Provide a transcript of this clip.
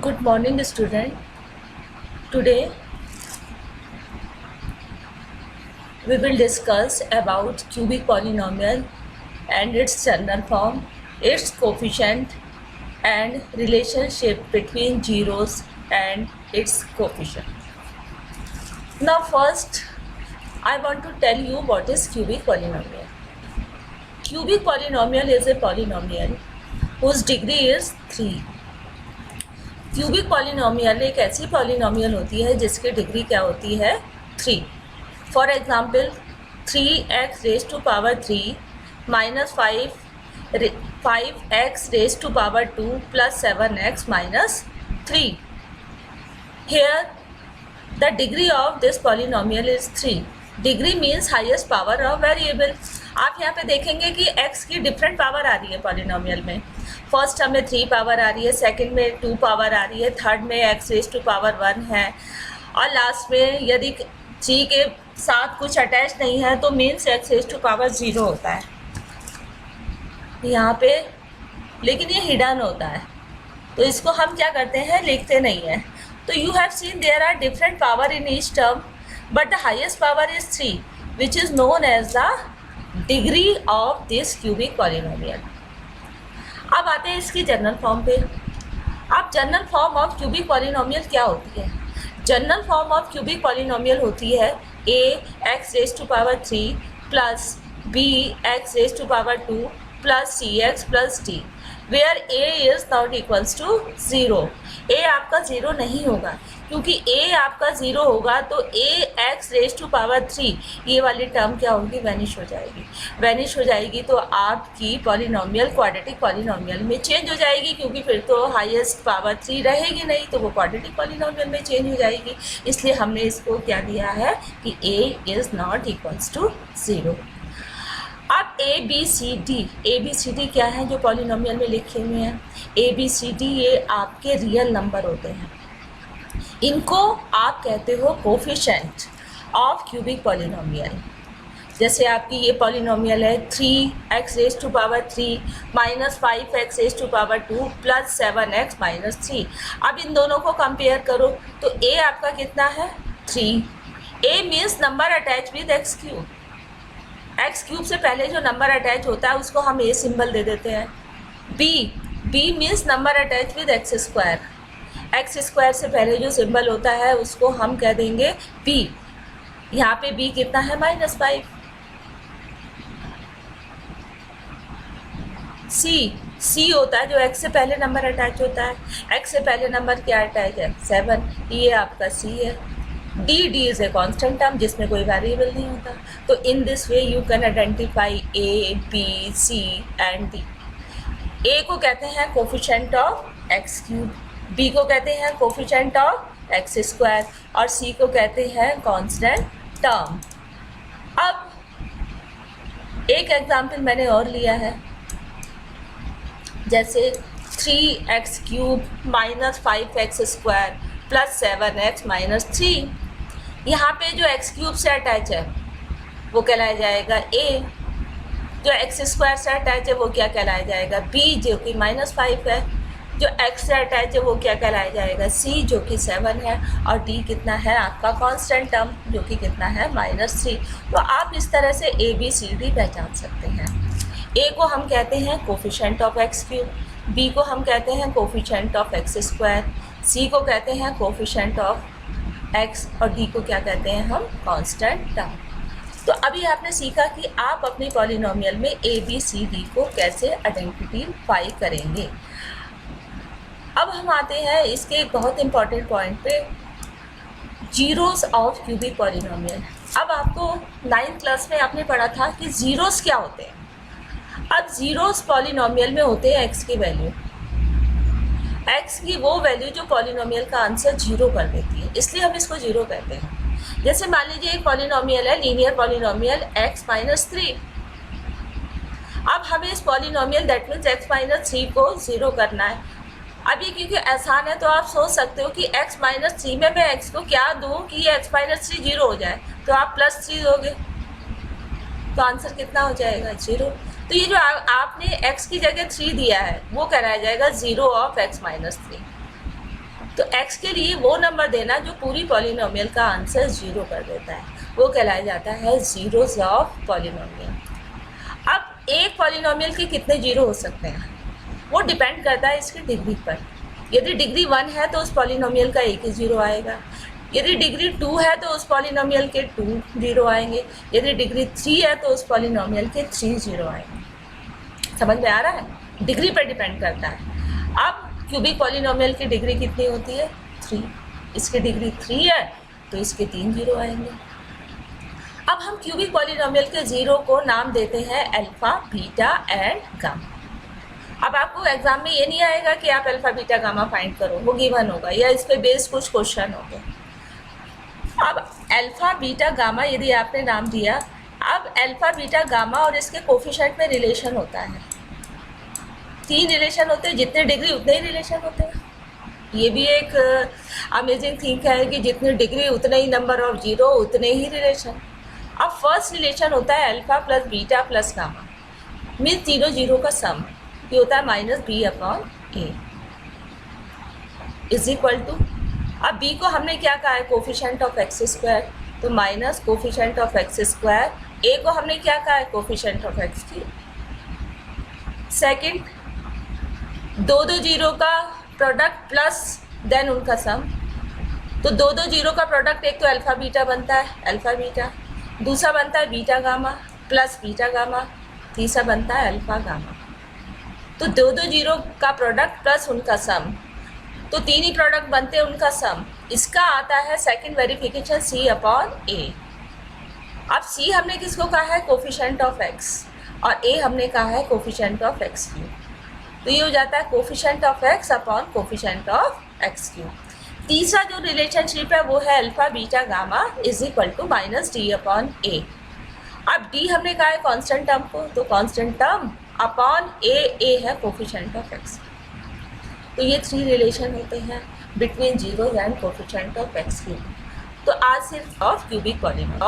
Good morning, student. Today we will discuss about cubic polynomial and its general form, its coefficient, and relationship between zeros and its coefficient. Now, first, I want to tell you what is cubic polynomial. Cubic polynomial is a polynomial whose degree is 3. Cubic polynomial एक ऐसी polynomial होती है जिसकी degree क्या होती है 3. For example 3x raise to power 3 minus 5x raise to power 2 plus 7x minus 3. Here the degree of this polynomial is 3. Degree means highest power of variable. आप यहाँ पे देखेंगे कि x की डिफरेंट पावर आ रही है पॉलिनोमियल में. First हमें 3 पावर आ रही है, सेकंड में 2 पावर आ रही है, थर्ड में x रेज टू पावर 1 है, और लास्ट में यदि 3 के साथ कुछ अटैच नहीं है तो means x raise to power 0 होता है यहाँ पे, लेकिन ये हिडन होता है तो इसको हम क्या करते हैं, लिखते नहीं हैं. तो you have seen there are different power in each term but the highest power is 3 which is known as the degree of this cubic polynomial. अब आते हैं इसकी जनरल फॉर्म पे. अब general form of cubic polynomial क्या होती है? General form of cubic polynomial होती है a x raise to power 3 plus b x raise to power 2 plus cx plus d, where a is not equals to 0. a आपका 0 नहीं होगा, क्योंकि a आपका 0 होगा तो a x raise to power 3 ये वाली टर्म क्या होगी, वैनिश हो जाएगी. वैनिश हो जाएगी तो आपकी पॉलिनोमियल क्वाड्रेटिक पॉलिनोमियल में चेंज हो जाएगी, क्योंकि फिर तो हाईएस्ट पावर 3 रहेगी नहीं, तो वो क्वाड्रेटिक पॉलिनोमियल में चेंज हो जाएगी. इसलिए हमने इसको क्या दिया है कि a is not equals to 0. अब ए बी सी डी क्या है जो पॉलिनोमियल में लिखे हुए हैं? ए बी सी डी ये आपके रियल नंबर होते हैं. इनको आप कहते हो कोफिशिएंट ऑफ क्यूबिक पॉलिनोमियल. जैसे आपकी ये पॉलिनोमियल है 3x raise to power 3 minus 5x raise to power 2 plus 7x minus 3. अब इन दोनों को कंपेयर करो तो a आपका कितना है 3. a means number attach with x cube. X cube से पहले जो नंबर अटैच होता है उसको हम a सिंबल दे देते हैं. b means number attach with x square. X square से पहले जो सिंबल होता है उसको हम कह देंगे b. यहाँ पे b कितना है -5. c होता है जो x से पहले नंबर अटैच होता है. x से पहले नंबर क्या अटैच है 7, ये आपका c है. d is a constant term जिसमें कोई वेरिएबल नहीं होता. तो in this way you can identify a, b, c and d. a को कहते हैं coefficient of x cube, b को कहते हैं कोफिशिएंट ऑफ एक्स स्क्वायर और c को कहते हैं कांस्टेंट टर्म. अब एक एग्जांपल मैंने और लिया है, जैसे 3x cube minus 5x square plus 7x minus 3. यहाँ पे जो x क्यूब से अटैच है वो कहलाया जाएगा a, जो x स्क्वायर से अटैच है वो क्या कहलाया जाएगा b जो कि -5 है, जो x से अटैच है वो क्या कहलाया जाएगा c जो कि 7 है, और d कितना है आपका कांस्टेंट टर्म जो कि कितना है -3. तो आप इस तरह से a b c d पहचान सकते हैं. a को हम कहते हैं coefficient of x cube, b को हम कहते हैं coefficient of x square, c को कहते हैं कोफिशिएंट ऑफ x और d को क्या कहते हैं हम कांस्टेंट टर्म. तो अभी आपने सीखा कि आप अपने पॉलिनोमियल में a b c d को कैसे आइडेंटिफाई करेंगे. अब हम आते हैं इसके एक बहुत इंपॉर्टेंट पॉइंट पे, जीरोस ऑफ क्यूबिक पॉलिनोमियल. अब आपको 9th क्लास में आपने पढ़ा था कि जीरोस क्या होते हैं. अब जीरोस पॉलिनोमियल में होते हैं x की वैल्यू, x की वो वैल्यू जो पॉलिनोमियल का आंसर 0 कर देती है, इसलिए हम इसको 0 कहते हैं. जैसे मान लीजिए एक पॉलिनोमियल है लीनियर पॉलिनोमियल x माइनस 3. अब हमें इस polynomial that means x minus 3 को 0 करना है. अभी क्योंकि आसान है तो आप सोच सकते हो कि x माइनस 3 में मैं x को क्या दूँ कि ये x माइनस 3 0 हो जाए, तो आप +3 दोगे तो आंसर कितना हो जाएगा 0. तो ये जो आपने x की जगह 3 दिया है वो कराया जाएगा 0 ऑफ x माइनस 3. तो x के लिए वो नंबर देना जो पूरी पॉलिनोमियल का आंसर 0 कर देता है, वो कहलाया जाता है जीरोस ऑफ पॉलिनोमियल। अब एक पॉलिनोमियल के कितने जीरो हो सकते हैं, वो डिपेंड करता है इसकी डिग्री पर। यदि डिग्री 1 है तो उस पॉलिनोमियल का एक ही जीरो आएगा, यदि डिग्री 2 है तो उस पॉलिनोमियल के 2 जीरो आएंगे, यदि डिग्री 3 है तो उस पॉलिनोमियल के 3 जीरो आएंगे। समझ में आ रहा है? डिग्री पर डिपेंड करता है। अब क्यूबिक पॉलिनोमियल की डिग्री कितनी होती है? 3। इसकी डिग्री 3 है तो इसके 3 जीरो आएंगे। अब हम क्यूबिक पॉलिनोमियल के जीरो को नाम देते हैं अल्फा, बीटा एंड गामा। अब आपको एग्जाम में ये नहीं आएगा कि आप अल्फा, बीटा, गामा फाइंड करो, वो गिवन होगा या इस पे बेस्ड कुछ क्वेश्चन होंगे। अब अल्फा, बीटा, गामा यदि आपने नाम दिया, अब अल्फा, बीटा, गामा और इसके कोफिशिएंट में रिलेशन होता है। 3 रिलेशन होते हैं, जितने डिग्री उतने ही रिलेशन होते हैं। ये भी एक अमेजिंग थिंग है कि जितनी डिग्री उतने ही नंबर ऑफ जीरो, उतने ही रिलेशन। अब फर्स्ट रिलेशन होता है alpha plus beta plus gamma, means zero zero का सम, ये होता है -b/a इज इक्वल टू, अब b को हमने क्या कहा है? कोफिशिएंट ऑफ एक्स स्क्वायर, तो minus coefficient of x square. a को हमने क्या कहा है? कोफिशिएंट ऑफ एक्स की। सेकंड, दो जीरो का प्रोडक्ट प्लस देन उनका सम, तो दो जीरो का प्रोडक्ट एक तो अल्फा बीटा बनता है, अल्फा बीटा, दूसरा बनता है beta gamma plus beta gamma, तीसरा बनता है अल्फा गामा। तो दो जीरो का प्रोडक्ट प्लस उनका सम, तो 3 ही प्रोडक्ट बनते हैं उनका सम। इसका आता है सेकंड वेरिफिकेशन c/a। अब c हमने किसको कहा है? कोफिशिएंट ऑफ x, और a हमने कहा है कोफिशिएंट ऑफ x क्यूब। तो ये हो जाता है coefficient of x upon coefficient of x cube. तीसरा जो रिलेशनशिप है वो है alpha, beta, gamma is equal to -d/a। अब d हमने कहा है कांस्टेंट टर्म को, तो कांस्टेंट टर्म अपॉन a है कोफिशिएंट ऑफ x। तो ये 3 रिलेशन होते हैं between zero and coefficient of x cube. तो आज सिर्फ ऑफ क्यूबिक पॉलिनोमियल